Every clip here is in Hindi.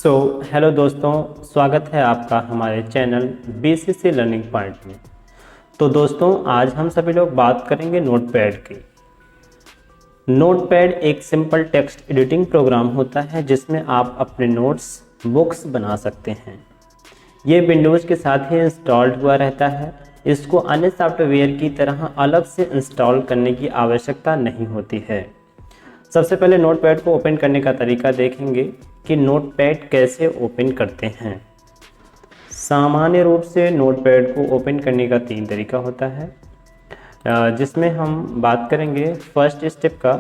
हेलो दोस्तों, स्वागत है आपका हमारे चैनल BCC लर्निंग पॉइंट में। तो दोस्तों, आज हम सभी लोग बात करेंगे नोटपैड की। नोटपैड एक सिंपल टेक्स्ट एडिटिंग प्रोग्राम होता है जिसमें आप अपने नोट्स, बुक्स बना सकते हैं। ये विंडोज़ के साथ ही इंस्टॉल्ड हुआ रहता है। इसको अन्य सॉफ्टवेयर की तरह अलग से इंस्टॉल करने की आवश्यकता नहीं होती है। सबसे पहले नोटपैड को ओपन करने का तरीका देखेंगे कि नोटपैड कैसे ओपन करते हैं। सामान्य रूप से नोटपैड को ओपन करने का 3 तरीका होता है, जिसमें हम बात करेंगे फर्स्ट स्टेप का।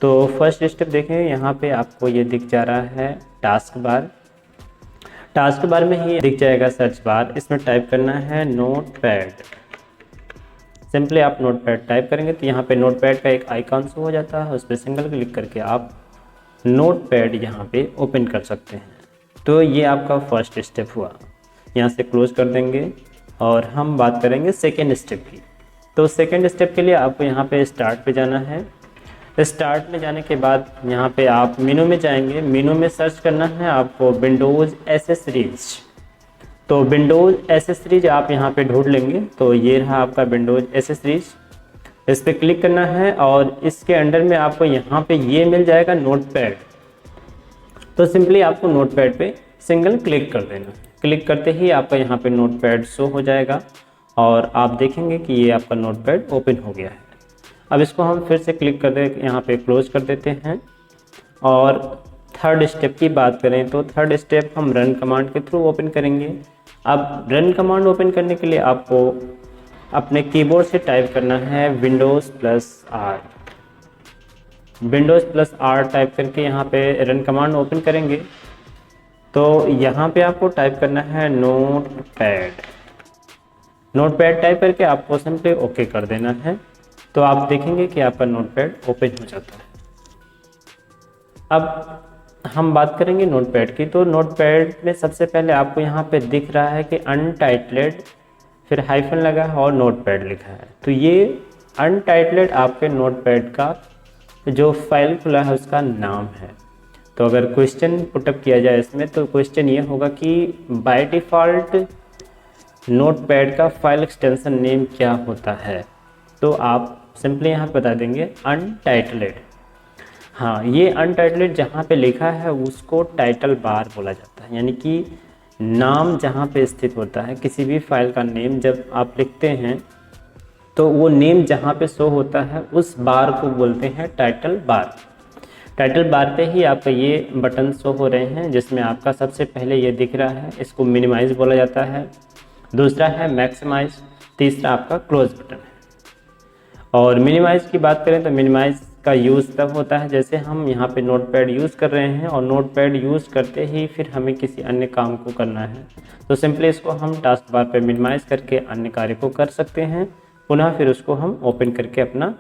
तो फर्स्ट स्टेप देखें, यहाँ पे आपको ये दिख जा रहा है टास्क बार। टास्क बार में ही दिख जाएगा सर्च बार। इसमें टाइप करना है नोटपैड। सिंपली आप नोटपैड टाइप करेंगे तो यहाँ पे नोटपैड का एक आइकॉन शो हो जाता है। उस पर सिंगल क्लिक करके आप नोटपैड यहाँ पे ओपन कर सकते हैं। तो ये आपका फर्स्ट स्टेप हुआ। यहाँ से क्लोज कर देंगे और हम बात करेंगे सेकेंड स्टेप की। तो सेकेंड स्टेप के लिए आपको यहाँ पे स्टार्ट पे जाना है। स्टार्ट में जाने के बाद यहाँ पे आप मेनू में जाएंगे। मेनू में सर्च करना है आपको विंडोज़ एसेसरीज। तो विंडोज़ एसेसरीज आप यहाँ पे ढूंढ लेंगे। तो ये रहा आपका विंडोज़ एसेसरीज। इस पर क्लिक करना है और इसके अंडर में आपको यहाँ पे ये मिल जाएगा नोटपैड। तो सिंपली आपको नोटपैड पे सिंगल क्लिक कर देना। क्लिक करते ही आपका यहाँ पे नोटपैड शो हो जाएगा और आप देखेंगे कि ये आपका नोटपैड ओपन हो गया है। अब इसको हम फिर से क्लिक कर दे, यहाँ पे क्लोज कर देते हैं। और थर्ड स्टेप की बात करें तो थर्ड स्टेप हम रन कमांड के थ्रू ओपन करेंगे। अब रन कमांड ओपन करने के लिए आपको अपने कीबोर्ड से टाइप करना है Windows+R। Windows+R टाइप करके यहाँ पे रन कमांड ओपन करेंगे तो यहाँ पे आपको टाइप करना है नोटपैड। नोटपैड टाइप करके आपको सिंपली ओके कर देना है। तो आप देखेंगे कि आपका नोटपैड ओपन हो जाता है। अब हम बात करेंगे नोटपैड की। तो नोटपैड में सबसे पहले आपको यहाँ पे दिख रहा है कि अनटाइटल्ड, फिर हाइफन लगा है और नोटपैड लिखा है। तो ये अनटाइटल्ड आपके नोटपैड का जो फाइल खुला है उसका नाम है। तो अगर क्वेश्चन पुटअप किया जाए इसमें तो क्वेश्चन ये होगा कि बाय डिफ़ॉल्ट नोटपैड का फाइल एक्सटेंशन नेम क्या होता है। तो आप सिंपली यहाँ बता देंगे अनटाइटल्ड। हाँ, ये अनटाइटल्ड जहाँ पे लिखा है उसको टाइटल बार बोला जाता है। यानी कि नाम जहाँ पे स्थित होता है, किसी भी फाइल का नेम जब आप लिखते हैं तो वो नेम जहाँ पे शो होता है उस बार को बोलते हैं टाइटल बार। टाइटल बार पे ही आपका ये बटन शो हो रहे हैं, जिसमें आपका सबसे पहले ये दिख रहा है, इसको मिनिमाइज बोला जाता है। दूसरा है मैक्सिमाइज, तीसरा आपका क्लोज बटन है। और मिनिमाइज की बात करें तो मिनिमाइज का यूज़ तब होता है जैसे हम यहाँ पे नोटपैड यूज़ कर रहे हैं और नोटपैड यूज़ करते ही फिर हमें किसी अन्य काम को करना है तो सिंपली इसको हम टास्क बार पे मिनिमाइज करके अन्य कार्य को कर सकते हैं। पुनः फिर उसको हम ओपन करके अपना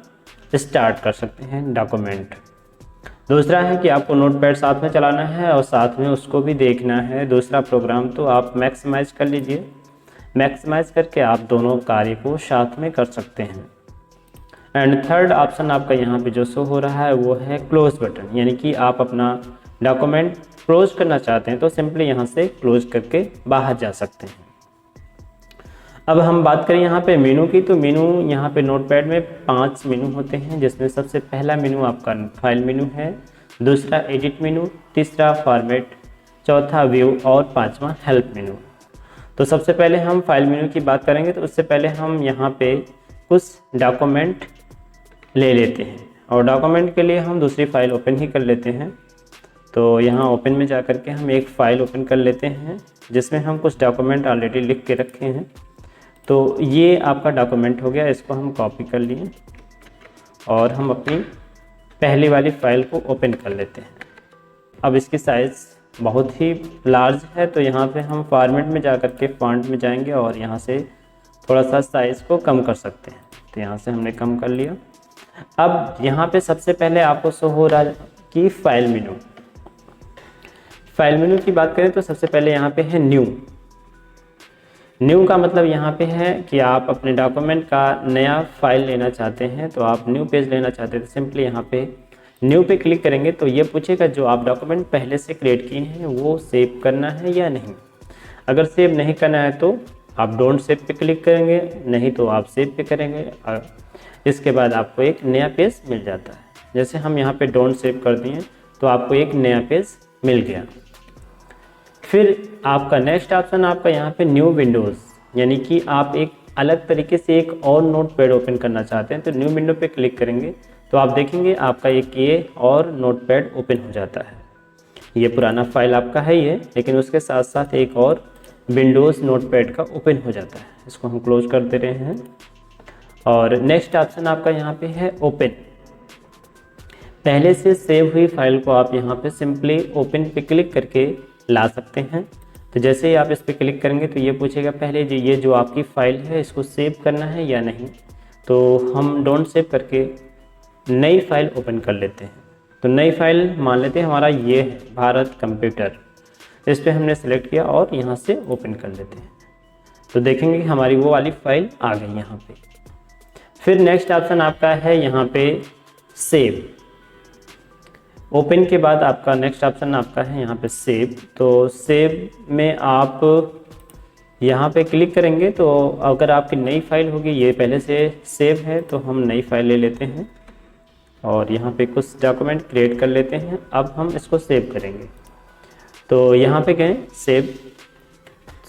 स्टार्ट कर सकते हैं डॉक्यूमेंट। दूसरा है कि आपको नोटपैड साथ में चलाना है और साथ में उसको भी देखना है दूसरा प्रोग्राम। तो आप मैक्सिमाइज कर लीजिए। मैक्सिमाइज करके आप दोनों कार्य को साथ में कर सकते हैं। एंड थर्ड ऑप्शन आपका यहाँ पे जो शो हो रहा है वो है क्लोज बटन। यानी कि आप अपना डॉक्यूमेंट क्लोज करना चाहते हैं तो सिंपली यहाँ से क्लोज करके बाहर जा सकते हैं। अब हम बात करें यहाँ पे मेनू की। तो मेनू यहाँ पे नोटपैड में 5 मेनू होते हैं, जिसमें सबसे पहला मेनू आपका फाइल मेनू है, दूसरा एडिट मेनू, तीसरा फॉर्मेट, चौथा व्यू और पाँचवा हेल्प मेनू। तो सबसे पहले हम फाइल मेनू की बात करेंगे। तो उससे पहले हम यहाँ पे कुछ डॉक्यूमेंट ले लेते हैं और डॉक्यूमेंट के लिए हम दूसरी फाइल ओपन ही कर लेते हैं। तो यहाँ ओपन में जा कर के हम एक फ़ाइल ओपन कर लेते हैं जिसमें हम कुछ डॉक्यूमेंट ऑलरेडी लिख के रखे हैं। तो ये आपका डॉक्यूमेंट हो गया, इसको हम कॉपी कर लिए और हम अपनी पहली वाली फ़ाइल को ओपन कर लेते हैं। अब इसकी साइज़ बहुत ही लार्ज है तो यहाँ पे हम फॉर्मेट में जा कर के फॉन्ट में जाएंगे और यहाँ से थोड़ा सा साइज़ को कम कर सकते हैं। तो यहाँ से हमने कम कर लिया। अब यहाँ पे सबसे पहले आपको शो हो रहा है कि फाइल मेनू। फाइल मेनू की बात करें तो सबसे पहले यहाँ पे है न्यू। न्यू का मतलब यहाँ पे है कि आप अपने डॉक्यूमेंट का नया फाइल लेना चाहते हैं। तो आप न्यू पेज लेना चाहते हैं तो सिंपली यहाँ पे न्यू पे क्लिक करेंगे तो ये पूछेगा जो आप डॉक्यूमेंट पहले से क्रिएट किए हैं वो सेव करना है या नहीं। अगर सेव नहीं करना है तो आप डोंट सेव पे क्लिक करेंगे, नहीं तो आप सेव पे करेंगे। इसके बाद आपको एक नया पेज मिल जाता है। जैसे हम यहाँ पे डोंट सेव कर दिए तो आपको एक नया पेज मिल गया। फिर आपका नेक्स्ट ऑप्शन आपका यहाँ पे न्यू विंडोज़, यानी कि आप एक अलग तरीके से एक और नोटपैड ओपन करना चाहते हैं तो न्यू विंडो पे क्लिक करेंगे तो आप देखेंगे आपका एक ये और नोटपैड ओपन हो जाता है। ये पुराना फाइल आपका है ये, लेकिन उसके साथ साथ एक और विंडोज़ नोटपैड का ओपन हो जाता है। इसको हम क्लोज कर दे रहे हैं। और नेक्स्ट ऑप्शन आपका यहाँ पे है ओपन। पहले से सेव हुई फाइल को आप यहाँ पे सिंपली ओपन पे क्लिक करके ला सकते हैं। तो जैसे ही आप इस पर क्लिक करेंगे तो ये पूछेगा पहले ये जो आपकी फ़ाइल है इसको सेव करना है या नहीं। तो हम डोंट सेव करके नई फाइल ओपन कर लेते हैं। तो नई फाइल मान लेते हैं हमारा ये है भारत कंप्यूटर, इस पर हमने सेलेक्ट किया और यहाँ से ओपन कर लेते हैं। तो देखेंगे कि हमारी वो वाली फाइल आ गई यहाँ पे। फिर नेक्स्ट ऑप्शन आपका है यहाँ पे सेव। ओपन के बाद आपका नेक्स्ट ऑप्शन आपका है यहाँ पे सेव। तो सेव में आप यहाँ पे क्लिक करेंगे तो अगर आपकी नई फाइल होगी, ये पहले से सेव है तो हम नई फाइल ले लेते हैं और यहाँ पे कुछ डॉक्यूमेंट क्रिएट कर लेते हैं। अब हम इसको सेव करेंगे तो यहाँ पे गए सेव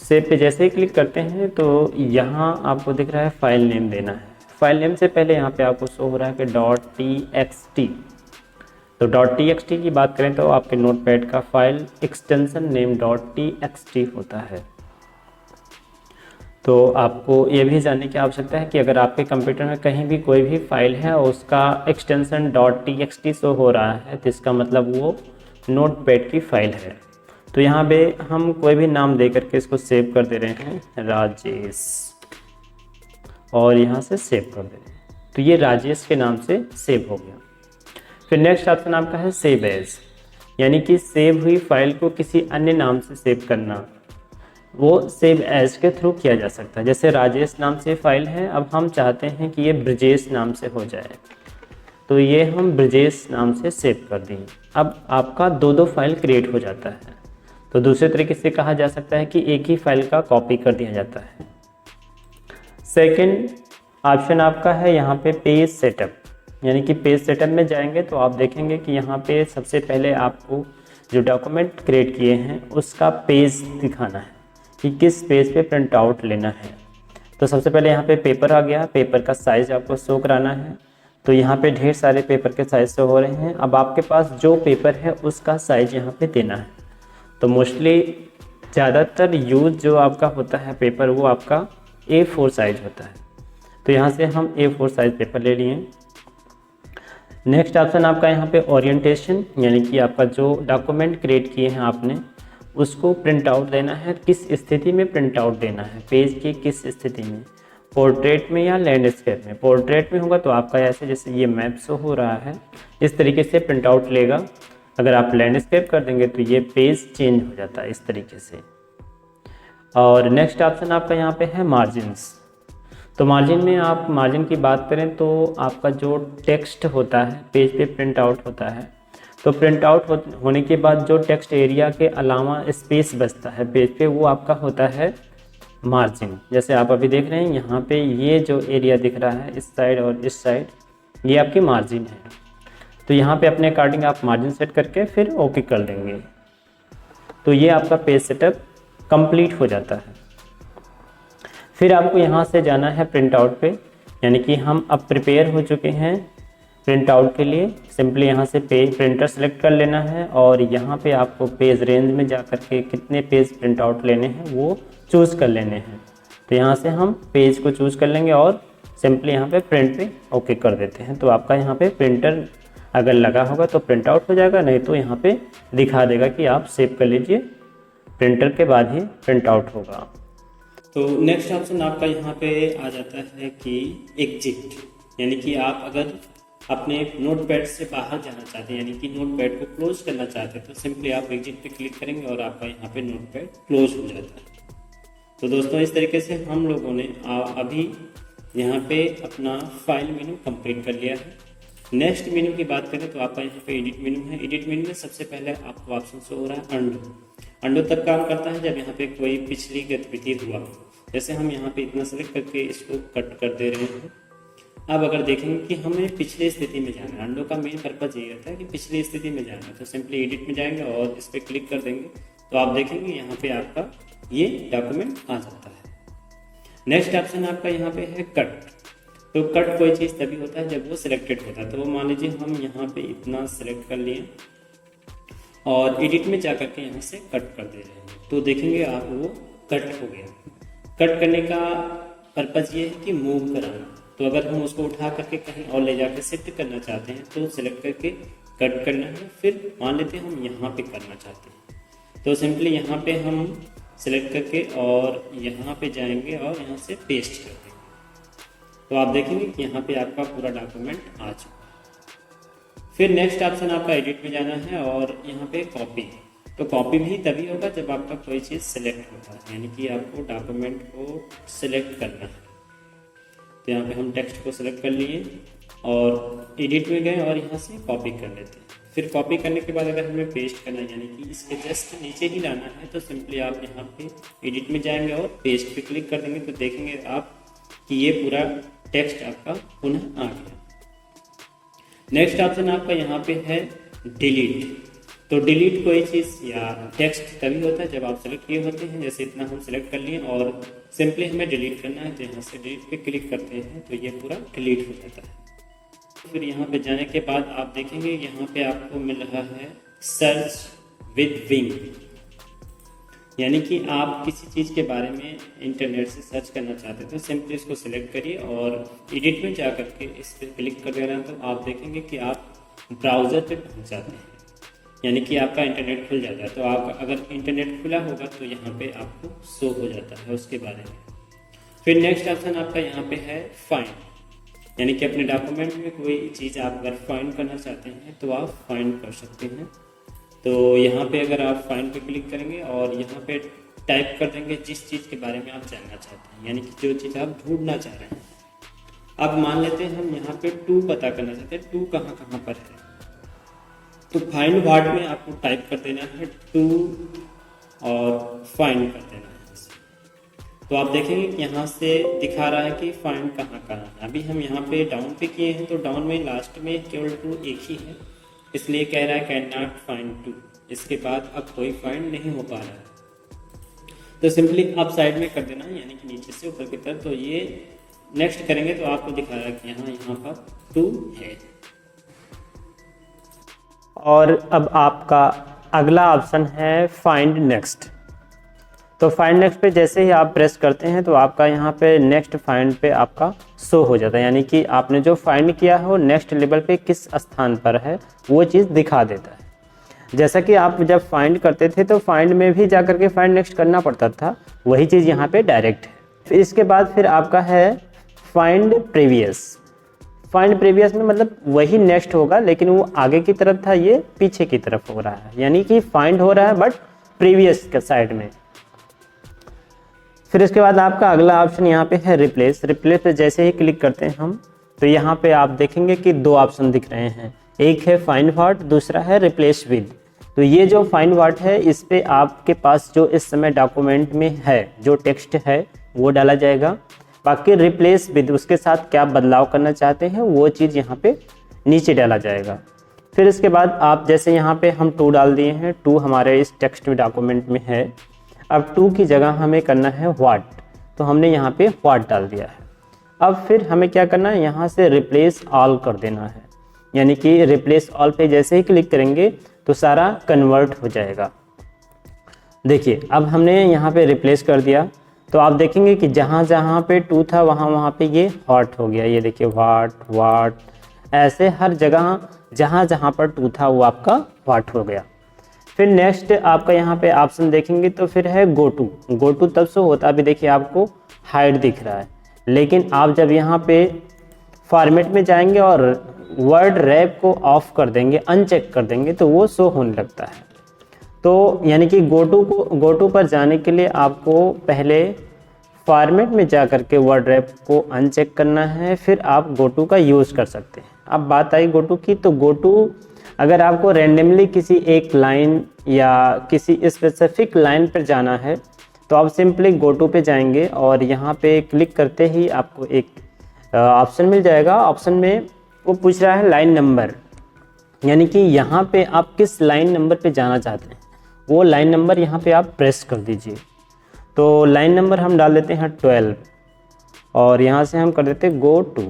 पे जैसे ही क्लिक करते हैं तो यहाँ आपको दिख रहा है फाइल नेम देना है। फाइल नेम से पहले यहाँ पे आपको शो हो रहा है कि .txt। तो .txt की बात करें तो आपके नोटपैड का फाइल एक्सटेंशन नेम .txt होता है। तो आपको ये भी जानने की आवश्यकता है कि अगर आपके कंप्यूटर में कहीं भी कोई भी फाइल है और उसका एक्सटेंशन .txt शो हो रहा है तो इसका मतलब वो नोटपैड की फाइल है। तो यहाँ पे हम कोई भी नाम दे करके इसको सेव कर दे रहे हैं राजेश, और यहाँ से सेव कर दे रहे हैं। तो ये राजेश के नाम से सेव हो गया। फिर नेक्स्ट ऑप्शन आपका है सेव एज, यानी कि सेव हुई फाइल को किसी अन्य नाम से सेव करना। वो सेव एज के थ्रू किया जा सकता है। जैसे राजेश नाम से फाइल है, अब हम चाहते हैं कि ये ब्रजेश नाम से हो जाए तो ये हम ब्रजेश नाम से सेव कर दें। अब आपका दो फाइल क्रिएट हो जाता है। तो दूसरे तरीके से कहा जा सकता है कि एक ही फाइल का कॉपी कर दिया जाता है। सेकंड ऑप्शन आपका है यहाँ पे पेज सेटअप, यानी कि पेज सेटअप में जाएंगे तो आप देखेंगे कि यहाँ पे सबसे पहले आपको जो डॉक्यूमेंट क्रिएट किए हैं उसका पेज दिखाना है कि किस पेज पे प्रिंट आउट लेना है। तो सबसे पहले यहाँ पे पेपर आ गया, पेपर का साइज़ आपको शो कराना है। तो यहाँ पे ढेर सारे पेपर के साइज़ शो हो रहे हैं। अब आपके पास जो पेपर है उसका साइज़ यहाँ पे देना है। तो मोस्टली ज़्यादातर यूज जो आपका होता है पेपर वो आपका A4 साइज होता है। तो यहाँ से हम A4 साइज पेपर ले लिए। नेक्स्ट ऑप्शन आपका यहाँ पे ओरिएंटेशन, यानी कि आपका जो डॉक्यूमेंट क्रिएट किए हैं आपने उसको प्रिंट आउट देना है। किस स्थिति में प्रिंट आउट देना है, पेज की किस स्थिति में, पोर्ट्रेट में या लैंडस्केप में। पोर्ट्रेट में होगा तो आपका ऐसे जैसे ये मैप शो हो रहा है इस तरीके से प्रिंट आउट लेगा। अगर आप लैंडस्केप कर देंगे तो ये पेज चेंज हो जाता है इस तरीके से। और नेक्स्ट ऑप्शन आपका यहाँ पे है मार्जिन्स। तो मार्जिन में आप मार्जिन की बात करें तो आपका जो टेक्स्ट होता है पेज पे प्रिंट आउट होता है, तो प्रिंट आउट होने के बाद जो टेक्स्ट एरिया के अलावा स्पेस बचता है पेज पे वो आपका होता है मार्जिन। जैसे आप अभी देख रहे हैं यहाँ पे ये जो एरिया दिख रहा है इस साइड और इस साइड, ये आपकी मार्जिन है। तो यहाँ पे अपने अकॉर्डिंग आप मार्जिन सेट करके फिर ओके कर देंगे तो ये आपका पेज सेटअप कंप्लीट हो जाता है। फिर आपको यहाँ से जाना है प्रिंट आउट पे, यानी कि हम अब प्रिपेयर हो चुके हैं प्रिंट आउट के लिए। सिंपली यहाँ से पेज प्रिंटर सेलेक्ट कर लेना है और यहाँ पे आपको पेज रेंज में जा कर के कितने पेज प्रिंट आउट लेने हैं वो चूज़ कर लेने हैं। तो यहाँ से हम पेज को चूज़ कर लेंगे और सिंपली यहाँ पे प्रिंट पे ओके कर देते हैं। तो आपका यहाँ पे प्रिंटर अगर लगा होगा तो प्रिंट आउट हो जाएगा, नहीं तो यहाँ पे दिखा देगा कि आप सेव कर लीजिए, प्रिंटर के बाद ही प्रिंट आउट होगा। तो नेक्स्ट ऑप्शन आपका यहाँ पे आ जाता है कि एग्जिट, यानी कि आप अगर अपने नोटपैड से बाहर जाना चाहते हैं, यानी कि नोटपैड को क्लोज करना चाहते हैं, तो सिंपली आप एग्जिट पे क्लिक करेंगे और आपका यहाँ पे नोटपैड क्लोज हो जाता है। तो दोस्तों इस तरीके से हम लोगों ने अभी यहाँ पे अपना फाइल मेनू कंप्लीट कर लिया है। नेक्स्ट मेन्यू की बात करें तो आपका यहाँ पे एडिट मेन्यू है। एडिट मेन्यू में सबसे पहले आपको ऑप्शन शो हो रहा है अंडू। अंडू तब काम करता है जब यहाँ पे कोई पिछली गतिविधि हुआ हो। जैसे हम यहाँ पे इतना सेलेक्ट करके इसको कट कर दे रहे हैं। अब अगर देखेंगे कि हमें पिछली स्थिति में जाना है, अंडू का मेन पर्पज ये होता है कि पिछली स्थिति में जाना है, तो सिंपली एडिट में जाएंगे और इस पर क्लिक कर देंगे तो आप देखेंगे यहाँ पे आपका ये डॉक्यूमेंट आ जाता है। नेक्स्ट ऑप्शन आपका यहाँ पे है कट। तो कट कोई चीज़ तभी होता है जब वो सिलेक्टेड होता है। तो वो मान लीजिए हम यहाँ पे इतना सिलेक्ट कर लिए और एडिट में जा करके यहाँ से कट कर दे रहे हैं, तो देखेंगे आप वो कट हो गया। कट करने का पर्पज ये है कि मूव कराना। तो अगर हम उसको उठा करके कहीं और ले जाकर शिफ्ट करना चाहते हैं तो सिलेक्ट करके कट करना है। फिर मान लेते हैं हम यहाँ पे करना चाहते हैं तो सिंपली यहाँ पे हम सिलेक्ट करके और यहाँ पे जाएंगे और यहाँ से पेस्ट कर देंगे। तो आप देखेंगे कि यहाँ पे आपका पूरा डॉक्यूमेंट आ चुका है। फिर नेक्स्ट ऑप्शन आपका एडिट में जाना है और यहाँ पे कॉपी। तो कॉपी भी तभी होगा जब आपका कोई चीज़ सिलेक्ट होता है, यानी कि आपको डॉक्यूमेंट को सिलेक्ट करना है। तो यहाँ पे हम टेक्स्ट को सिलेक्ट कर लिए और एडिट में गए और यहाँ से कॉपी कर लेते हैं। फिर कॉपी करने के बाद अगर हमें पेस्ट करना है, यानी कि इसके जस्ट नीचे ही लाना है, तो सिंपली आप यहाँ पे एडिट में जाएंगे और पेस्ट पे क्लिक कर देंगे तो देखेंगे आप कि ये पूरा टेक्स्ट आपका पुनः आ गया। नेक्स्ट ऑप्शन आपका यहाँ पे है डिलीट। तो डिलीट कोई चीज़ या टेक्स्ट तभी होता है जब आप सेलेक्ट किए होते हैं। जैसे इतना हम सेलेक्ट कर लिए और सिंपली हमें डिलीट करना है तो यहाँ से डिलीट पे क्लिक करते हैं तो ये पूरा डिलीट हो जाता है। फिर यहाँ पे जाने के बाद आप देखेंगे यहाँ पे आपको मिल रहा है सर्च विद विंग, यानी कि आप किसी चीज़ के बारे में इंटरनेट से सर्च करना चाहते हैं तो सिंपली इसको सिलेक्ट करिए और एडिट में जा करके इस पर क्लिक कर देना। तो आप देखेंगे कि आप ब्राउज़र पे पहुँच जाते हैं, यानी कि आपका इंटरनेट खुल जाता है। तो आप अगर इंटरनेट खुला होगा तो यहाँ पे आपको शो हो जाता है उसके बारे में। फिर नेक्स्ट ऑप्शन आपका यहाँ पे है फाइंड, यानी कि अपने डॉक्यूमेंट में कोई चीज़ आप अगर फाइंड करना चाहते हैं तो आप फाइंड कर सकते हैं। तो यहाँ पे अगर आप फाइंड पे क्लिक करेंगे और यहाँ पे टाइप कर देंगे जिस चीज़ के बारे में आप जानना चाहते हैं, यानी कि जो चीज़ आप ढूंढना चाह रहे हैं। अब मान लेते हैं हम यहाँ पे टू पता करना चाहते हैं, टू कहाँ कहाँ पर है। तो फाइंड वर्ड में आपको टाइप कर देना है टू और फाइंड कर देना है। तो आप देखेंगे कि यहाँ से दिखा रहा है कि फाइंड कहाँ कहाँ है। अभी हम यहाँ पे डाउन पे किए हैं तो डाउन में लास्ट में केवल टू एक ही है, इसलिए कह रहा है कैन नॉट फाइंड टू। इसके बाद अब कोई फाइंड नहीं हो पा रहा है तो सिंपली अप साइड में कर देना है, यानी कि नीचे से ऊपर की तरफ। तो ये नेक्स्ट करेंगे तो आपको दिखा रहा है कि यहाँ पर टू है। और अब आपका अगला ऑप्शन है फाइंड नेक्स्ट। तो फाइंड नेक्स्ट पे जैसे ही आप प्रेस करते हैं तो आपका यहाँ पे नेक्स्ट फाइंड पे आपका शो हो जाता है, यानी कि आपने जो फाइंड किया है वो नेक्स्ट लेवल पे किस स्थान पर है वो चीज़ दिखा देता है। जैसा कि आप जब फाइंड करते थे तो फाइंड में भी जा करके फाइंड नेक्स्ट करना पड़ता था, वही चीज़ यहाँ पे डायरेक्ट है। फिर इसके बाद फिर आपका है फाइंड प्रीवियस। फाइंड प्रीवियस में मतलब वही नेक्स्ट होगा, लेकिन वो आगे की तरफ था, ये पीछे की तरफ हो रहा है, यानी कि फाइंड हो रहा है बट प्रीवियस के साइड में। फिर इसके बाद आपका अगला ऑप्शन यहाँ पे है रिप्लेस। रिप्लेस पे जैसे ही क्लिक करते हैं हम तो यहाँ पे आप देखेंगे कि दो ऑप्शन दिख रहे हैं, एक है फाइंड वर्ड, दूसरा है रिप्लेस विद। तो ये जो फाइंड वर्ड है इस पे आपके पास जो इस समय डॉक्यूमेंट में है जो टेक्स्ट है वो डाला जाएगा। बाकी रिप्लेस विद उसके साथ क्या बदलाव करना चाहते हैं वो चीज़ यहाँ पे नीचे डाला जाएगा। फिर इसके बाद आप जैसे यहाँ पे हम टू डाल दिए हैं, टू हमारे इस टेक्स्ट डॉक्यूमेंट में है। अब टू की जगह हमें करना है व्हाट, तो हमने यहाँ पे व्हाट डाल दिया है। अब फिर हमें क्या करना है, यहाँ से रिप्लेस ऑल कर देना है, यानी कि रिप्लेस ऑल पे जैसे ही क्लिक करेंगे तो सारा कन्वर्ट हो जाएगा। देखिए अब हमने यहाँ पे रिप्लेस कर दिया तो आप देखेंगे कि जहाँ जहाँ पे टू था वहाँ पे ये व्हाट हो गया। ये देखिए व्हाट ऐसे हर जगह जहाँ जहाँ पर टू था वो आपका व्हाट हो गया। फिर नेक्स्ट आपका यहाँ पे ऑप्शन देखेंगे तो फिर है गो टू। गो टू तब से होता है, अभी देखिए आपको हाइड दिख रहा है, लेकिन आप जब यहाँ पे फॉर्मेट में जाएंगे और वर्ड रैप को ऑफ कर देंगे, अनचेक कर देंगे तो वो शो होने लगता है। तो यानी कि गो टू पर जाने के लिए आपको पहले फॉर्मेट में जा कर के वर्ड रैप को अनचेक करना है, फिर आप गो टू का यूज़ कर सकते हैं। अब बात आई गोटू की, तो गोटू अगर आपको रैंडमली किसी एक लाइन या किसी स्पेसिफिक लाइन पर जाना है तो आप सिंपली गोटू पे जाएंगे और यहाँ पे क्लिक करते ही आपको एक ऑप्शन मिल जाएगा। ऑप्शन में वो पूछ रहा है लाइन नंबर, यानी कि यहाँ पे आप किस लाइन नंबर पे जाना चाहते हैं वो लाइन नंबर यहाँ पे आप प्रेस कर दीजिए। तो लाइन नंबर हम डाल देते हैं 12 और यहाँ से हम कर देते हैं गो टू।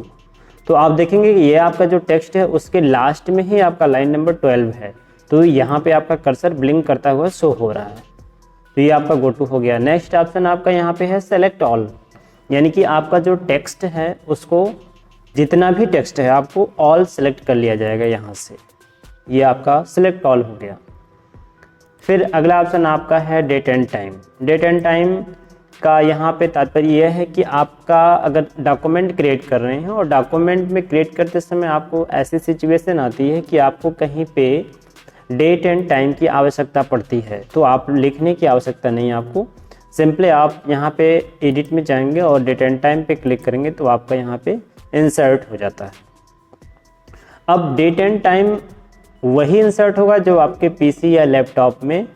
तो आप देखेंगे कि ये आपका जो टेक्स्ट है उसके लास्ट में ही आपका लाइन नंबर 12 है, तो यहाँ पे आपका कर्सर ब्लिंक करता हुआ शो हो रहा है। तो ये आपका गो टू हो गया। नेक्स्ट ऑप्शन आपका यहाँ पे है सेलेक्ट ऑल, यानी कि आपका जो टेक्स्ट है उसको, जितना भी टेक्स्ट है आपको ऑल सेलेक्ट कर लिया जाएगा यहाँ से। ये आपका सेलेक्ट ऑल हो गया। फिर अगला ऑप्शन आपका है date and time. Date and time का यहाँ पे तात्पर्य यह है कि आपका अगर डॉक्यूमेंट क्रिएट कर रहे हैं और डॉक्यूमेंट में क्रिएट करते समय आपको ऐसी सिचुएशन आती है कि आपको कहीं पे डेट एंड टाइम की आवश्यकता पड़ती है, तो आप लिखने की आवश्यकता नहीं है आपको। सिंपली आप यहाँ पे एडिट में जाएंगे और डेट एंड टाइम पे क्लिक करेंगे तो आपका यहाँ पे इंसर्ट हो जाता है। अब डेट एंड टाइम वही इंसर्ट होगा जो आपके पीसी या लैपटॉप में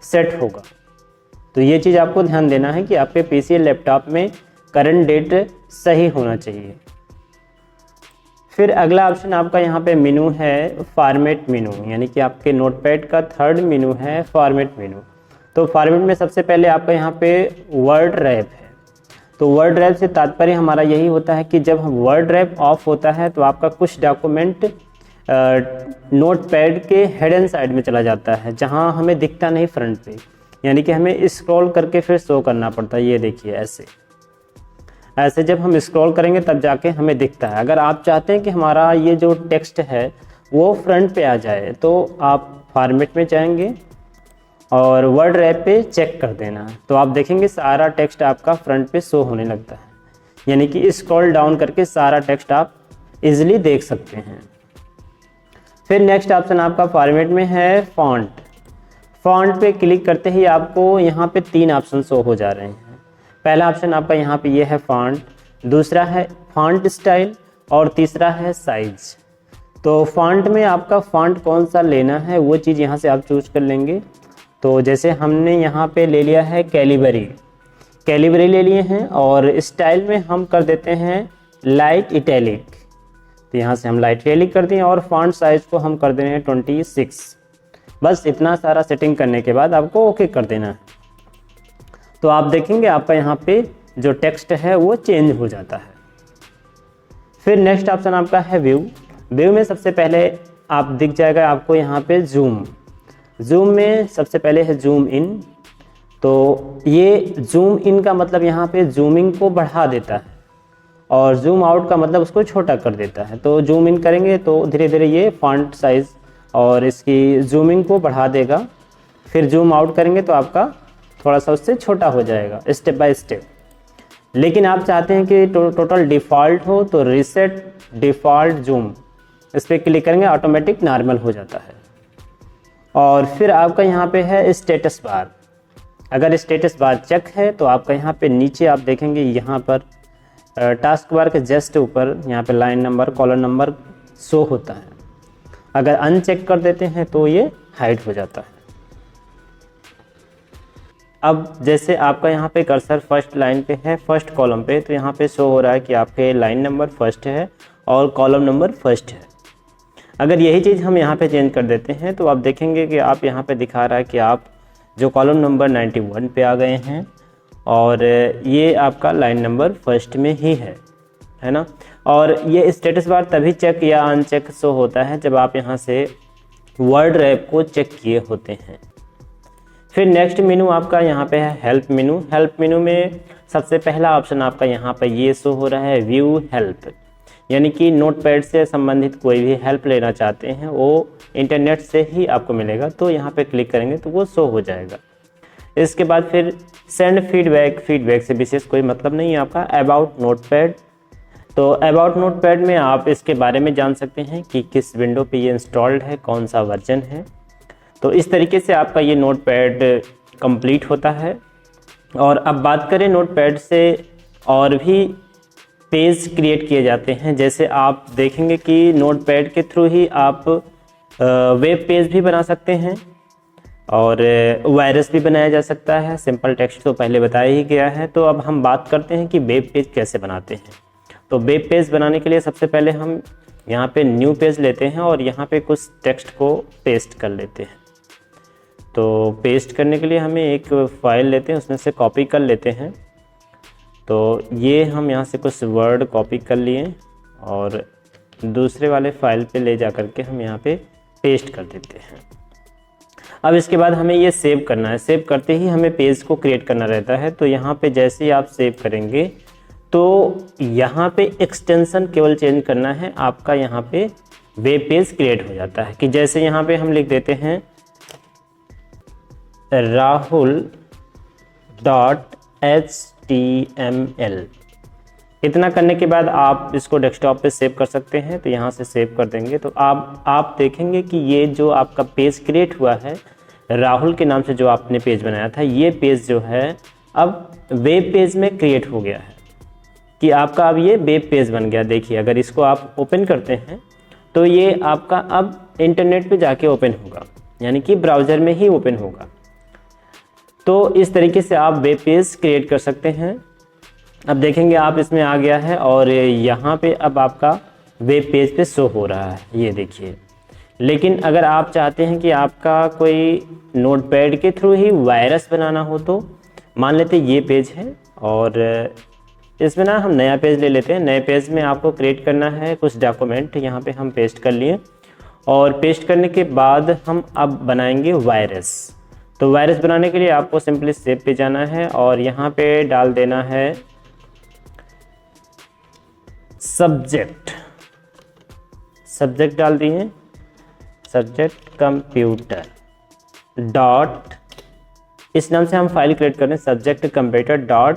सेट होगा। तो ये चीज़ आपको ध्यान देना है कि आपके पीसी या लैपटॉप में करंट डेट सही होना चाहिए। फिर अगला ऑप्शन आपका यहाँ पे मेनू है फॉर्मेट मेनू, यानी कि आपके नोटपैड का थर्ड मेनू है फॉर्मेट मेनू। तो फॉर्मेट में सबसे पहले आपका यहाँ पे वर्ड रैप है। तो वर्ड रैप से तात्पर्य हमारा यही होता है कि जब वर्ड रैप ऑफ होता है तो आपका कुछ डॉक्यूमेंट नोटपैड के हेड एंड साइड में चला जाता है, जहाँ हमें दिखता नहीं फ्रंट पे, यानी कि हमें स्क्रॉल करके फिर शो करना पड़ता है। ये देखिए ऐसे जब हम स्क्रॉल करेंगे तब जाके हमें दिखता है। अगर आप चाहते हैं कि हमारा ये जो टेक्स्ट है वो फ्रंट पे आ जाए तो आप फॉर्मेट में जाएंगे और वर्ड रैप पे चेक कर देना है, तो आप देखेंगे सारा टेक्स्ट आपका फ्रंट पे शो होने लगता है, यानी कि स्क्रॉल डाउन करके सारा टेक्स्ट आप इजीली देख सकते हैं। फिर नेक्स्ट ऑप्शन आपका फॉर्मेट में है फॉन्ट। फॉन्ट पे क्लिक करते ही आपको यहाँ पे 3 ऑप्शन शो हो जा रहे हैं। पहला ऑप्शन आपका यहाँ पे ये है फॉन्ट, दूसरा है फॉन्ट स्टाइल और तीसरा है साइज। तो फॉन्ट में आपका फॉन्ट कौन सा लेना है वो चीज़ यहाँ से आप चूज कर लेंगे। तो जैसे हमने यहाँ पे ले लिया है कैलिबरी ले लिए हैं और स्टाइल में हम कर देते हैं लाइट इटैलिक। तो यहाँ से हम लाइट इटैलिक कर दिए और फॉन्ट साइज को हम कर देंगे 26। बस इतना सारा सेटिंग करने के बाद आपको ओके कर देना है। तो आप देखेंगे आपका यहाँ पे जो टेक्स्ट है वो चेंज हो जाता है। फिर नेक्स्ट ऑप्शन आपका है व्यू में सबसे पहले आप दिख जाएगा आपको यहाँ पे जूम में सबसे पहले है जूम इन। तो ये जूम इन का मतलब यहाँ पे जूमिंग को बढ़ा देता है और जूम आउट का मतलब उसको छोटा कर देता है। तो जूम इन करेंगे तो धीरे धीरे ये फॉन्ट साइज और इसकी जूमिंग को बढ़ा देगा। फिर जूम आउट करेंगे तो आपका थोड़ा सा उससे छोटा हो जाएगा स्टेप बाय स्टेप। लेकिन आप चाहते हैं कि टोटल डिफ़ॉल्ट हो तो रीसेट डिफ़ॉल्ट जूम, इस पर क्लिक करेंगे ऑटोमेटिक नॉर्मल हो जाता है। और फिर आपका यहाँ पे है स्टेटस बार। अगर स्टेटस बार चेक है तो आपका यहाँ पे नीचे आप देखेंगे यहाँ पर टास्क बार के जस्ट ऊपर यहाँ पे line number column number show होता है। अगर अनचेक कर देते हैं तो ये हाइड हो जाता है। अब जैसे आपका यहाँ पे कर्सर फर्स्ट लाइन पे है, फर्स्ट कॉलम पे, तो यहाँ पे शो हो रहा है कि आपके लाइन नंबर फर्स्ट है और कॉलम नंबर फर्स्ट है। अगर यही चीज़ हम यहाँ पे चेंज कर देते हैं तो आप देखेंगे कि आप यहाँ पे दिखा रहा है कि आप जो कॉलम नंबर 91 पे आ गए हैं और ये आपका लाइन नंबर फर्स्ट में ही है ना। और ये स्टेटस बार तभी चेक या अनचेक शो होता है जब आप यहाँ से वर्ड रैप को चेक किए होते हैं। फिर नेक्स्ट मेनू आपका यहाँ पे है हेल्प मेनू। हेल्प मेनू में सबसे पहला ऑप्शन आपका यहाँ पे ये शो हो रहा है व्यू हेल्प, यानी कि नोटपैड से संबंधित कोई भी हेल्प लेना चाहते हैं वो इंटरनेट से ही आपको मिलेगा। तो यहाँ पे क्लिक करेंगे तो वो शो हो जाएगा। इसके बाद फिर सेंड फीडबैक से विशेष कोई मतलब नहीं है आपका। अबाउट नोटपैड, तो अबाउट नोटपैड में आप इसके बारे में जान सकते हैं कि किस विंडो पे ये इंस्टॉल्ड है, कौन सा वर्जन है। तो इस तरीके से आपका ये नोटपैड कंप्लीट होता है। और अब बात करें नोटपैड से और भी पेज क्रिएट किए जाते हैं। जैसे आप देखेंगे कि नोटपैड के थ्रू ही आप वेब पेज भी बना सकते हैं और वायरस भी बनाया जा सकता है। सिंपल टेक्स्ट तो पहले बताया ही गया है। तो अब हम बात करते हैं कि वेब पेज कैसे बनाते हैं। तो वेब पेज बनाने के लिए सबसे पहले हम यहाँ पे न्यू पेज लेते हैं और यहाँ पे कुछ टेक्स्ट को पेस्ट कर लेते हैं। तो पेस्ट करने के लिए हमें एक फाइल लेते हैं, उसमें से कॉपी कर लेते हैं। तो ये हम यहाँ से कुछ वर्ड कॉपी कर लिए और दूसरे वाले फाइल पे ले जा कर के हम यहाँ पे पेस्ट कर देते हैं। अब इसके बाद हमें ये सेव करना है। सेव करते ही हमें पेज को क्रिएट करना रहता है। तो यहाँ पे जैसे ही आप सेव करेंगे तो यहाँ पे एक्सटेंशन केवल चेंज करना है, आपका यहाँ पे वेब पेज क्रिएट हो जाता है। कि जैसे यहाँ पे हम लिख देते हैं rahul.html। इतना करने के बाद आप इसको डेस्कटॉप पे सेव कर सकते हैं। तो यहाँ से सेव कर देंगे तो आप देखेंगे कि ये जो आपका पेज क्रिएट हुआ है राहुल के नाम से, जो आपने पेज बनाया था, ये पेज जो है अब वेब पेज में क्रिएट हो गया है कि आपका अब ये वेब पेज बन गया। देखिए अगर इसको आप ओपन करते हैं तो ये आपका अब इंटरनेट पे जाके ओपन होगा, यानी कि ब्राउज़र में ही ओपन होगा। तो इस तरीके से आप वेब पेज क्रिएट कर सकते हैं। अब देखेंगे आप इसमें आ गया है और यहाँ पे अब आपका वेब पेज पे शो हो रहा है, ये देखिए। लेकिन अगर आप चाहते हैं कि आपका कोई नोटपैड के थ्रू ही वायरस बनाना हो तो मान लेते ये पेज है और इसमें ना हम नया पेज ले लेते हैं। नए पेज में आपको क्रिएट करना है कुछ डॉक्यूमेंट, यहाँ पे हम पेस्ट कर लिए और पेस्ट करने के बाद हम अब बनाएंगे वायरस। तो वायरस बनाने के लिए आपको सिंपली सेव पे जाना है और यहाँ पे डाल देना है सब्जेक्ट डाल दिए, सब्जेक्ट कंप्यूटर डॉट, इस नाम से हम फाइल क्रिएट कर रहे हैं, सब्जेक्ट कंप्यूटर डॉट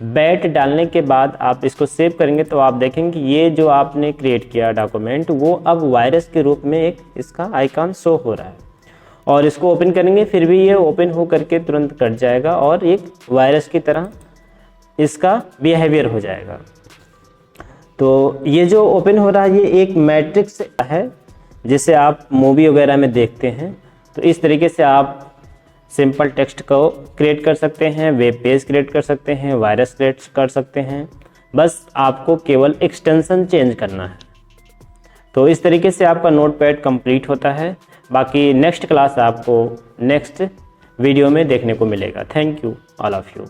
बैट डालने के बाद आप इसको सेव करेंगे तो आप देखेंगे कि ये जो आपने क्रिएट किया डॉक्यूमेंट वो अब वायरस के रूप में एक इसका आइकॉन शो हो रहा है। और इसको ओपन करेंगे फिर भी ये ओपन हो करके तुरंत कट जाएगा और एक वायरस की तरह इसका बिहेवियर हो जाएगा। तो ये जो ओपन हो रहा है ये एक मैट्रिक्स है जिसे आप मूवी वगैरह में देखते हैं। तो इस तरीके से आप सिंपल टेक्स्ट को क्रिएट कर सकते हैं, वेब पेज क्रिएट कर सकते हैं, वायरस क्रिएट कर सकते हैं। बस आपको केवल एक्सटेंशन चेंज करना है। तो इस तरीके से आपका नोटपैड कंप्लीट होता है। बाकी नेक्स्ट क्लास आपको नेक्स्ट वीडियो में देखने को मिलेगा। Thank you all of you.